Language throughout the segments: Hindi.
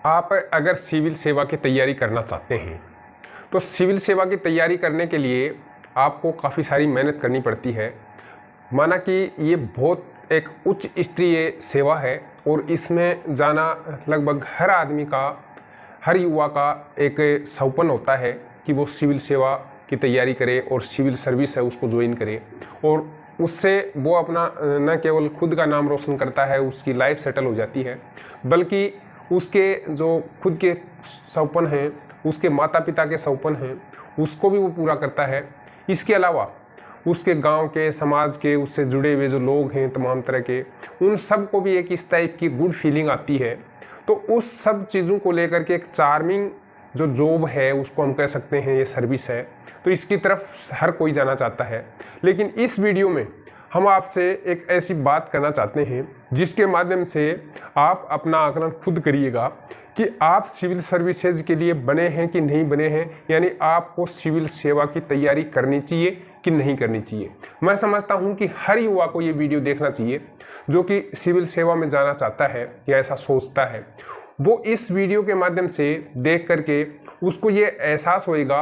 आप अगर सिविल सेवा की तैयारी करना चाहते हैं तो सिविल सेवा की तैयारी करने के लिए आपको काफ़ी सारी मेहनत करनी पड़ती है। माना कि ये बहुत एक उच्च स्तरीय सेवा है और इसमें जाना लगभग हर आदमी का, हर युवा का एक सपना होता है कि वो सिविल सेवा की तैयारी करे और सिविल सर्विस है उसको ज्वाइन करे, और उससे वो अपना न केवल खुद का नाम रोशन करता है, उसकी लाइफ सेटल हो जाती है, बल्कि उसके जो खुद के सपने हैं, उसके माता पिता के सपने हैं, उसको भी वो पूरा करता है। इसके अलावा उसके गांव के, समाज के, उससे जुड़े हुए जो लोग हैं तमाम तरह के, उन सब को भी एक इस टाइप की गुड फीलिंग आती है। तो उस सब चीज़ों को लेकर के एक चार्मिंग जो जॉब है उसको हम कह सकते हैं ये सर्विस है। तो इसकी तरफ हर कोई जाना चाहता है। लेकिन इस वीडियो में हम आपसे एक ऐसी बात करना चाहते हैं जिसके माध्यम से आप अपना आकलन खुद करिएगा कि आप सिविल सर्विसेज के लिए बने हैं कि नहीं बने हैं, यानी आपको सिविल सेवा की तैयारी करनी चाहिए कि नहीं करनी चाहिए। मैं समझता हूं कि हर युवा को ये वीडियो देखना चाहिए जो कि सिविल सेवा में जाना चाहता है या ऐसा सोचता है। वो इस वीडियो के माध्यम से देख करके उसको ये एहसास होएगा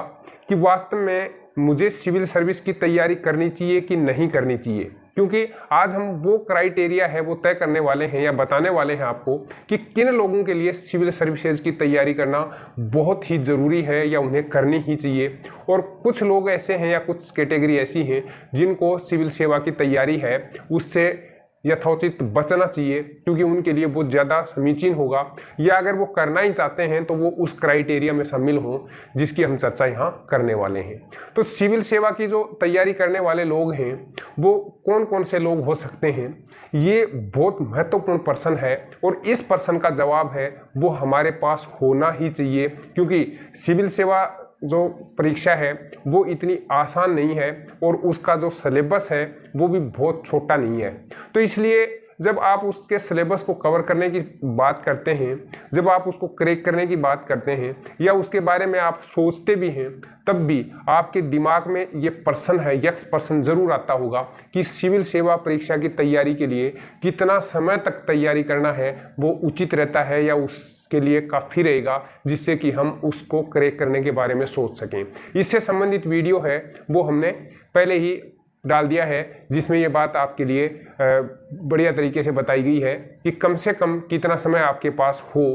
कि वास्तव में मुझे सिविल सर्विस की तैयारी करनी चाहिए कि नहीं करनी चाहिए। क्योंकि आज हम वो क्राइटेरिया है वो तय करने वाले हैं या बताने वाले हैं आपको कि किन लोगों के लिए सिविल सर्विसेज की तैयारी करना बहुत ही ज़रूरी है या उन्हें करनी ही चाहिए, और कुछ लोग ऐसे हैं या कुछ कैटेगरी ऐसी हैं जिनको सिविल सेवा की तैयारी है उससे यथोचित बचना चाहिए क्योंकि उनके लिए बहुत ज़्यादा समीचीन होगा, या अगर वो करना ही चाहते हैं तो वो उस क्राइटेरिया में शामिल हों जिसकी हम चर्चा यहाँ करने वाले हैं। तो सिविल सेवा की जो तैयारी करने वाले लोग हैं वो कौन कौन से लोग हो सकते हैं, ये बहुत महत्वपूर्ण प्रश्न है और इस प्रश्न का जवाब है वो हमारे पास होना ही चाहिए, क्योंकि सिविल सेवा जो परीक्षा है वो इतनी आसान नहीं है और उसका जो सिलेबस है वो भी बहुत छोटा नहीं है। तो इसलिए जब आप उसके सिलेबस को कवर करने की बात करते हैं, जब आप उसको क्रैक करने की बात करते हैं या उसके बारे में आप सोचते भी हैं, तब भी आपके दिमाग में ये प्रश्न है, यक्ष प्रश्न जरूर आता होगा कि सिविल सेवा परीक्षा की तैयारी के लिए कितना समय तक तैयारी करना है वो उचित रहता है या उसके लिए काफ़ी रहेगा जिससे कि हम उसको क्रैक करने के बारे में सोच सकें। इससे संबंधित वीडियो है वो हमने पहले ही डाल दिया है जिसमें ये बात आपके लिए बढ़िया तरीके से बताई गई है कि कम से कम कितना समय आपके पास हो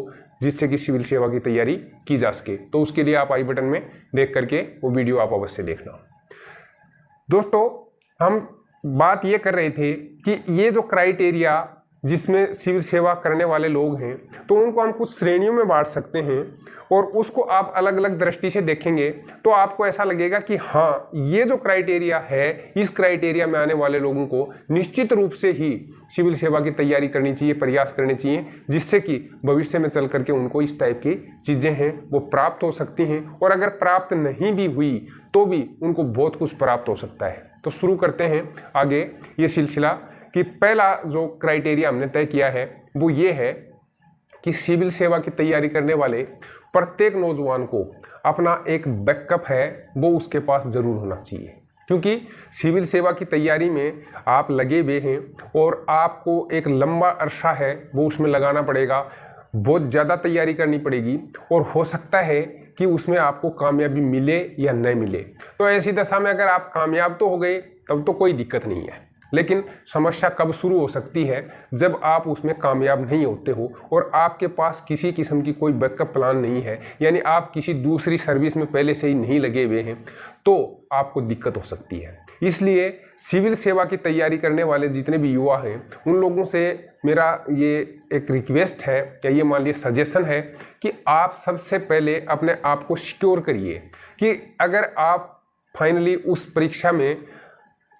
जिससे कि सिविल सेवा की तैयारी की जा सके। तो उसके लिए आप आई बटन में देख करके वो वीडियो आप अवश्य देखना। दोस्तों, हम बात ये कर रहे थे कि ये जो क्राइटेरिया जिसमें सिविल सेवा करने वाले लोग हैं तो उनको हम कुछ श्रेणियों में बांट सकते हैं और उसको आप अलग अलग दृष्टि से देखेंगे तो आपको ऐसा लगेगा कि हाँ, ये जो क्राइटेरिया है इस क्राइटेरिया में आने वाले लोगों को निश्चित रूप से ही सिविल सेवा की तैयारी करनी चाहिए, प्रयास करने चाहिए, जिससे कि भविष्य में चल करके उनको इस टाइप की चीज़ें हैं वो प्राप्त हो सकती हैं, और अगर प्राप्त नहीं भी हुई तो भी उनको बहुत कुछ प्राप्त हो सकता है। तो शुरू करते हैं आगे ये सिलसिला कि पहला जो क्राइटेरिया हमने तय किया है वो ये है कि सिविल सेवा की तैयारी करने वाले प्रत्येक नौजवान को अपना एक बैकअप है वो उसके पास जरूर होना चाहिए, क्योंकि सिविल सेवा की तैयारी में आप लगे हुए हैं और आपको एक लंबा अरसा है वो उसमें लगाना पड़ेगा, बहुत ज़्यादा तैयारी करनी पड़ेगी और हो सकता है कि उसमें आपको कामयाबी मिले या नहीं मिले। तो ऐसी दशा में अगर आप कामयाब तो हो गए तब तो कोई दिक्कत नहीं है, लेकिन समस्या कब शुरू हो सकती है जब आप उसमें कामयाब नहीं होते हो और आपके पास किसी किस्म की कोई बैकअप प्लान नहीं है, यानी आप किसी दूसरी सर्विस में पहले से ही नहीं लगे हुए हैं, तो आपको दिक्कत हो सकती है। इसलिए सिविल सेवा की तैयारी करने वाले जितने भी युवा हैं उन लोगों से मेरा ये एक रिक्वेस्ट है या ये मान लीजिए सजेशन है कि आप सबसे पहले अपने आप को सिक्योर करिए कि अगर आप फाइनली उस परीक्षा में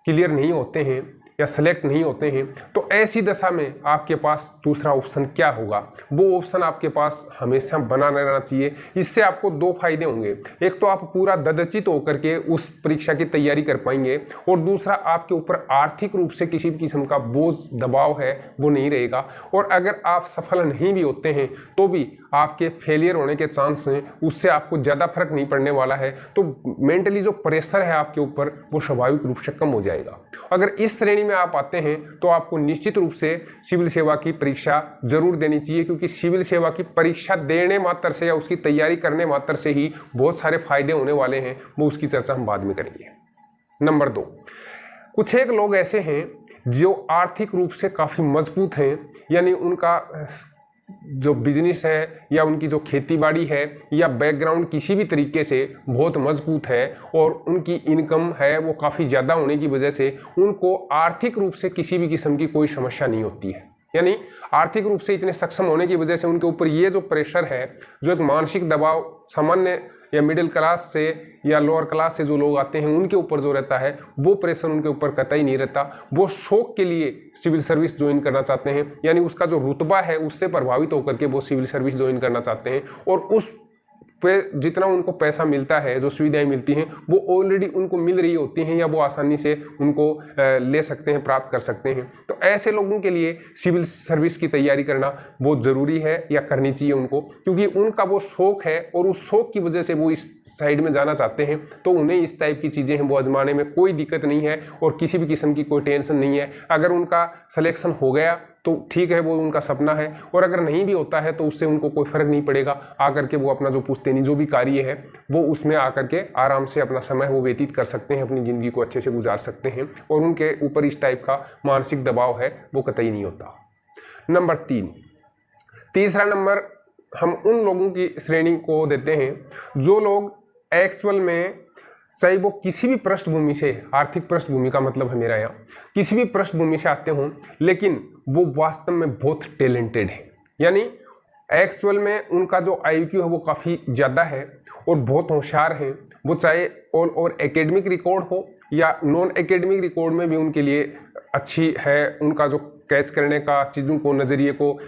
क्लियर नहीं होते हैं या सेलेक्ट नहीं होते हैं तो ऐसी दशा में आपके पास दूसरा ऑप्शन क्या होगा, वो ऑप्शन आपके पास हमेशा बना रहना चाहिए। इससे आपको दो फायदे होंगे, एक तो आप पूरा ददचित होकर के उस परीक्षा की तैयारी कर पाएंगे और दूसरा आपके ऊपर आर्थिक रूप से किसी भी किस्म का बोझ दबाव है वो नहीं रहेगा, और अगर आप सफल नहीं भी होते हैं तो भी आपके फेलियर होने के चांस हैं उससे आपको ज़्यादा फर्क नहीं पड़ने वाला है। तो मेंटली जो प्रेशर है आपके ऊपर वो स्वाभाविक रूप से कम हो जाएगा। अगर इस श्रेणी में आप आते हैं तो आपको निश्चित रूप से सिविल सेवा की परीक्षा जरूर देनी चाहिए, क्योंकि सिविल सेवा की परीक्षा देने मात्र से या उसकी तैयारी करने मात्र से ही बहुत सारे फायदे होने वाले हैं, वो उसकी चर्चा हम बाद में करेंगे। नंबर 2, कुछ एक लोग ऐसे हैं जो आर्थिक रूप से काफ़ी मजबूत हैं, यानी उनका जो बिजनेस है या उनकी जो खेती बाड़ी है या बैकग्राउंड किसी भी तरीके से बहुत मजबूत है और उनकी इनकम है वो काफ़ी ज़्यादा होने की वजह से उनको आर्थिक रूप से किसी भी किस्म की कोई समस्या नहीं होती है। यानी आर्थिक रूप से इतने सक्षम होने की वजह से उनके ऊपर ये जो प्रेशर है, जो एक मानसिक दबाव सामान्य या मिडिल क्लास से या लोअर क्लास से जो लोग आते हैं उनके ऊपर जो रहता है, वो प्रेशर उनके ऊपर कतई नहीं रहता। वो शौक के लिए सिविल सर्विस ज्वाइन करना चाहते हैं, यानी उसका जो रुतबा है उससे प्रभावित होकर के वो सिविल सर्विस ज्वाइन करना चाहते हैं और उस पे जितना उनको पैसा मिलता है, जो सुविधाएं मिलती हैं वो ऑलरेडी उनको मिल रही होती हैं या वो आसानी से उनको ले सकते हैं, प्राप्त कर सकते हैं। तो ऐसे लोगों के लिए सिविल सर्विस की तैयारी करना बहुत ज़रूरी है या करनी चाहिए उनको, क्योंकि उनका वो शौक है और उस शौक की वजह से वो इस साइड में जाना चाहते हैं। तो उन्हें इस टाइप की चीज़ें हैं वो आजमाने में कोई दिक्कत नहीं है और किसी भी किस्म की कोई टेंशन नहीं है। अगर उनका सिलेक्शन हो गया तो ठीक है, वो उनका सपना है, और अगर नहीं भी होता है तो उससे उनको कोई फर्क नहीं पड़ेगा। आकर के वो अपना जो पुश्तैनी जो भी कार्य है वो उसमें आकर के आराम से अपना समय वो व्यतीत कर सकते हैं, अपनी ज़िंदगी को अच्छे से गुजार सकते हैं और उनके ऊपर इस टाइप का मानसिक दबाव है वो कतई नहीं होता। नंबर 3, तीसरा नंबर हम उन लोगों की श्रेणी को देते हैं जो लोग एक्चुअल में चाहे वो किसी भी पृष्ठभूमि से, आर्थिक पृष्ठभूमि का मतलब है मेरा यहाँ, किसी भी पृष्ठभूमि से आते हों लेकिन वो वास्तव में बहुत टैलेंटेड है। यानी एक्चुअल में उनका जो IQ है वो काफ़ी ज़्यादा है और बहुत होशियार हैं। वो चाहे ऑल और एकेडमिक रिकॉर्ड हो या नॉन एकेडमिक रिकॉर्ड में भी उनके लिए अच्छी है। उनका जो कैच करने का, चीज़ों को, नज़रिए को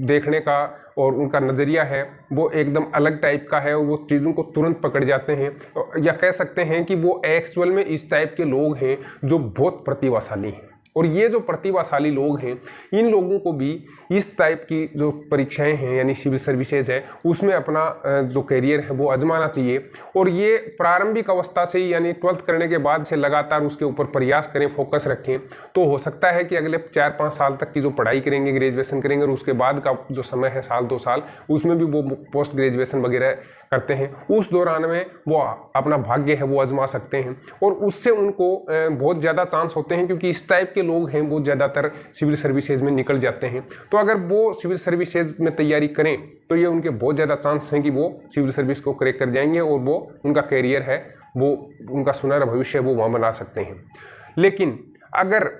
देखने का और उनका नज़रिया है वो एकदम अलग टाइप का है और वो चीज़ों को तुरंत पकड़ जाते हैं, या कह सकते हैं कि वो एक्चुअल में इस टाइप के लोग हैं जो बहुत प्रतिभाशाली हैं। और ये जो प्रतिभाशाली लोग हैं इन लोगों को भी इस टाइप की जो परीक्षाएं हैं यानी सिविल सर्विसेज है उसमें अपना जो करियर है वो आजमाना चाहिए। और ये प्रारंभिक अवस्था से ही यानी 12th करने के बाद से लगातार उसके ऊपर प्रयास करें, फोकस रखें। तो हो सकता है कि अगले 4-5 साल तक की जो पढ़ाई करेंगे, ग्रेजुएशन करेंगे और उसके बाद का जो समय है 1-2 साल, उसमें भी वो पोस्ट ग्रेजुएशन वगैरह करते हैं। उस दौरान में वो अपना भाग्य है वो आजमा सकते हैं और उससे उनको बहुत ज़्यादा चांस होते हैं, क्योंकि इस टाइप के लोग हैं वो ज़्यादातर सिविल सर्विसेज में निकल जाते हैं। तो अगर वो सिविल सर्विसेज में तैयारी करें तो ये उनके बहुत ज़्यादा चांस हैं कि वो सिविल सर्विस को क्रैक कर जाएंगे और वो उनका कैरियर है वो उनका सुनहरा भविष्य वो वहाँ बना सकते हैं। लेकिन अगर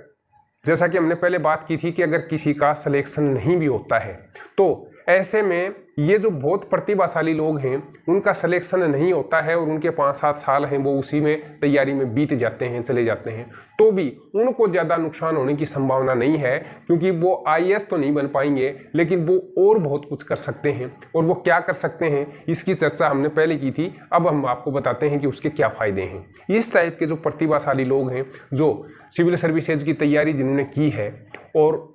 जैसा कि हमने पहले बात की थी कि अगर किसी का सिलेक्शन नहीं भी होता है तो ऐसे में ये जो बहुत प्रतिभाशाली लोग हैं उनका सिलेक्शन नहीं होता है और उनके 5-7 साल हैं वो उसी में तैयारी में बीत जाते हैं, चले जाते हैं, तो भी उनको ज़्यादा नुकसान होने की संभावना नहीं है, क्योंकि वो IAS तो नहीं बन पाएंगे लेकिन वो और बहुत कुछ कर सकते हैं। और वो क्या कर सकते हैं इसकी चर्चा हमने पहले की थी, अब हम आपको बताते हैं कि उसके क्या फ़ायदे हैं। इस टाइप के जो प्रतिभाशाली लोग हैं जो सिविल सर्विसेज की तैयारी जिन्होंने की है और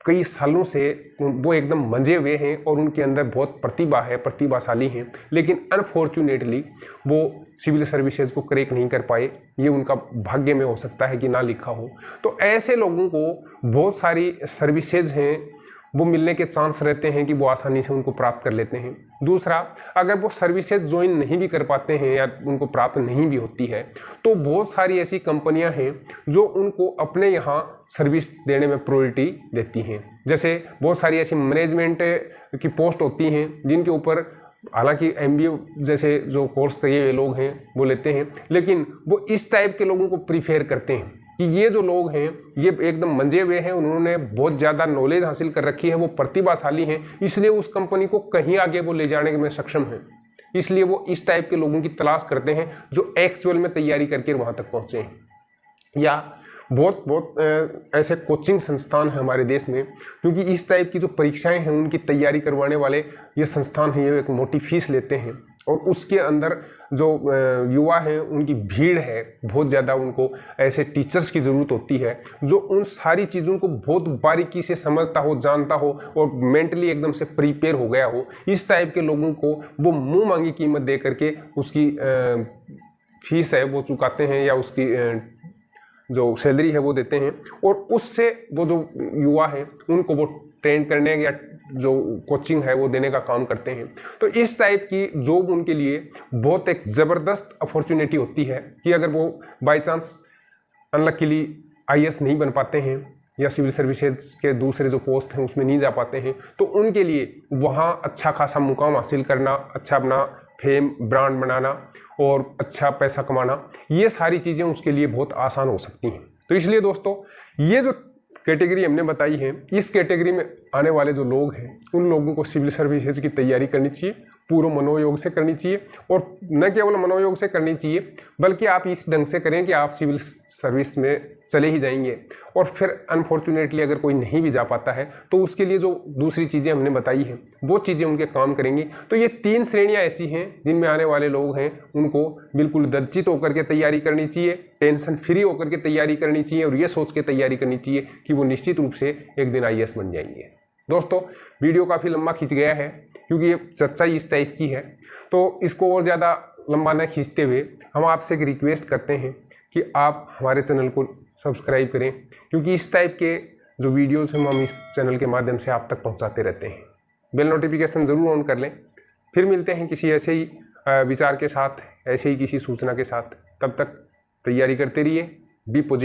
कई सालों से वो एकदम मंजे हुए हैं और उनके अंदर बहुत प्रतिभा है, प्रतिभाशाली हैं, लेकिन अनफॉर्चुनेटली वो सिविल सर्विसेज को क्रैक नहीं कर पाए, ये उनका भाग्य में हो सकता है कि ना लिखा हो। तो ऐसे लोगों को बहुत सारी सर्विसेज हैं वो मिलने के चांस रहते हैं कि वो आसानी से उनको प्राप्त कर लेते हैं। दूसरा, अगर वो सर्विसेज ज्वाइन नहीं भी कर पाते हैं या उनको प्राप्त नहीं भी होती है तो बहुत सारी ऐसी कंपनियां हैं जो उनको अपने यहाँ सर्विस देने में प्रायोरिटी देती हैं। जैसे बहुत सारी ऐसी मैनेजमेंट की पोस्ट होती हैं जिनके ऊपर हालांकि MBA जैसे जो कोर्स किए हुए लोग हैं वो लेते हैं, लेकिन वो इस टाइप के लोगों को प्रीफेयर करते हैं कि ये जो लोग हैं ये एकदम मंजे हुए हैं, उन्होंने बहुत ज़्यादा नॉलेज हासिल कर रखी है, वो प्रतिभाशाली हैं, इसलिए उस कंपनी को कहीं आगे वो ले जाने में सक्षम हैं। इसलिए वो इस टाइप के लोगों की तलाश करते हैं जो एक्चुअल में तैयारी करके वहाँ तक पहुँचे हैं। या बहुत ऐसे कोचिंग संस्थान हैं हमारे देश में, क्योंकि इस टाइप की जो परीक्षाएं हैं उनकी तैयारी करवाने वाले ये संस्थान हैं, ये एक मोटी फीस लेते हैं और उसके अंदर जो युवा हैं उनकी भीड़ है बहुत ज़्यादा, उनको ऐसे टीचर्स की ज़रूरत होती है जो उन सारी चीज़ों को बहुत बारीकी से समझता हो, जानता हो और मेंटली एकदम से प्रिपेयर हो गया हो। इस टाइप के लोगों को वो मुंह मांगी कीमत दे करके उसकी फीस है वो चुकाते हैं या उसकी जो सैलरी है वो देते हैं, और उससे वो जो युवा हैं उनको वो ट्रेन करने या जो कोचिंग है वो देने का काम करते हैं। तो इस टाइप की जॉब उनके लिए बहुत एक ज़बरदस्त अपॉर्चुनिटी होती है कि अगर वो बाय चांस अनलकीली IAS नहीं बन पाते हैं या सिविल सर्विसेज के दूसरे जो पोस्ट हैं उसमें नहीं जा पाते हैं, तो उनके लिए वहाँ अच्छा खासा मुकाम हासिल करना, अच्छा अपना फेम ब्रांड बनाना और अच्छा पैसा कमाना, ये सारी चीज़ें उसके लिए बहुत आसान हो सकती हैं। तो इसलिए दोस्तों ये जो कैटेगरी हमने बताई है, इस कैटेगरी में आने वाले जो लोग हैं उन लोगों को सिविल सर्विसेज की तैयारी करनी चाहिए, पूर्ण मनोयोग से करनी चाहिए, और न केवल मनोयोग से करनी चाहिए बल्कि आप इस ढंग से करें कि आप सिविल सर्विस में चले ही जाएंगे, और फिर अनफॉर्चुनेटली अगर कोई नहीं भी जा पाता है तो उसके लिए जो दूसरी चीज़ें हमने बताई हैं वो चीज़ें उनके काम करेंगी। तो ये 3 श्रेणियाँ ऐसी हैं जिनमें आने वाले लोग हैं उनको बिल्कुल दज्जित होकर के तैयारी करनी चाहिए, टेंशन फ्री होकर के तैयारी करनी चाहिए, और ये सोच के तैयारी करनी चाहिए कि वो निश्चित रूप से एक दिन IAS बन जाएंगे। दोस्तों वीडियो काफ़ी लंबा खींच गया है क्योंकि ये चर्चा इस टाइप की है, तो इसको और ज़्यादा लंबा न खींचते हुए हम आपसे एक रिक्वेस्ट करते हैं कि आप हमारे चैनल को सब्सक्राइब करें, क्योंकि इस टाइप के जो वीडियोस हम इस चैनल के माध्यम से आप तक पहुंचाते रहते हैं। बेल नोटिफिकेशन ज़रूर ऑन कर लें। फिर मिलते हैं किसी ऐसे ही विचार के साथ, ऐसे ही किसी सूचना के साथ। तब तक तैयारी करते रहिए, बी पॉजिटिव।